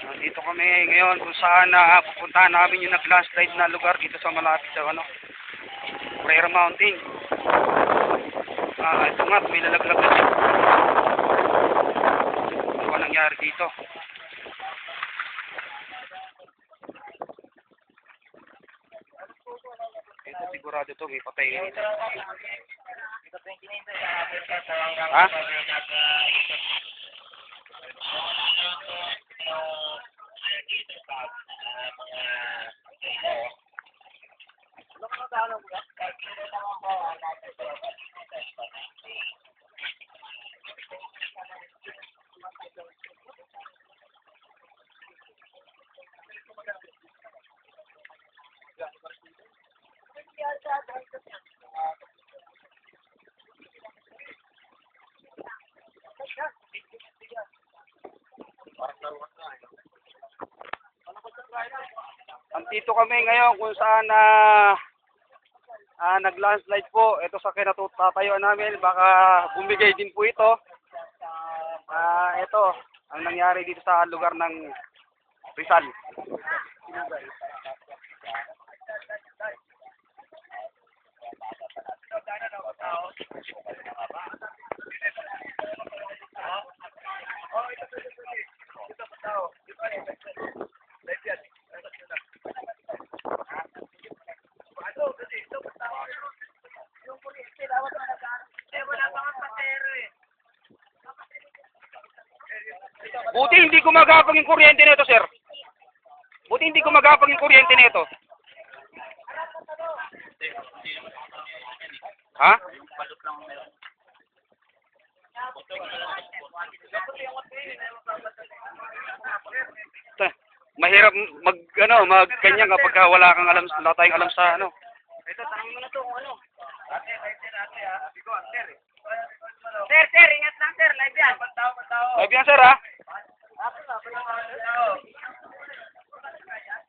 Dito kami ngayon kung saan pupuntahan namin yung nag-landslide na lugar dito sa malapit sa Prayer Mountain. Ito nga, may lalaglag na siya. Ano ba nangyari dito? Ito sigurado to, may patay dito. Ha? Andito kami ngayon kung saan nag-landslide po. Ito sa kinatutatayuan namin. Baka bumigay din po ito. Ito ang nangyari dito sa lugar ng Rizal. Buti hindi gumagapang yung kuryente nito, sir. Buti hindi gumagapang yung kuryente nito. Ha? Mahirap mag ganyan kapag wala kang alam, wala tayong alam sa ano. Ito, tanongin mo na to kung ano. Sir, ingat lang sir, live yan. Live yan sir ha?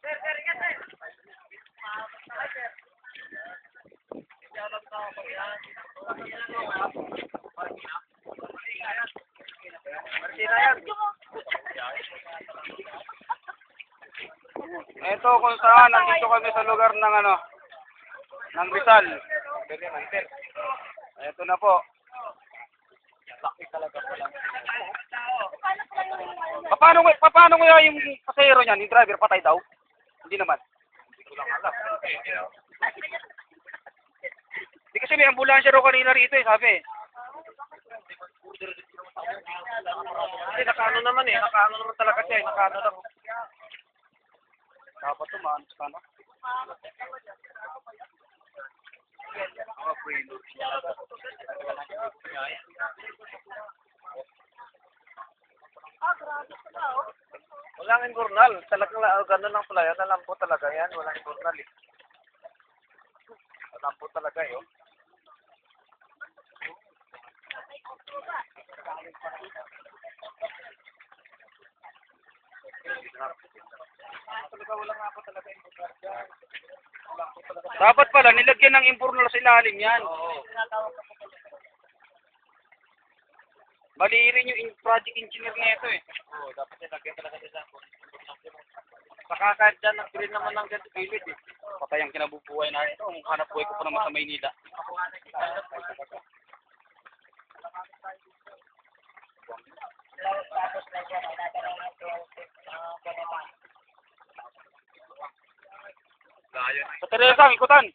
Sir, ingat sir. Ito kung saan nandito kami sa lugar ng ng Rizal. Ito na po. Paano kaya yung pasahero niyan, yung driver patay daw? Hindi naman. Hindi ko lang alam. Hindi kasi may ambulansya raw kanina rito sabi. Kasi nakaano naman nakaano naman talaga siya nakaano lang. Dapat tumanos ka na. Walang imbornal. Talagang gano'n lang pala yan. Alam po talaga yan. Walang imbornal eh. Alam po talaga yun. Dapat pala nilagyan ng imbornal sa ilalim yan. Mali rin yung project engineer nito eh. Oo, dapat nilagyan talaga sa saka kahit dyan nag-green naman ng ganito gilid eh. Patay ang kinabubuhay na ito. Ang hanap buhay ko pa naman sa Maynila. Sa Teresa, ikutan.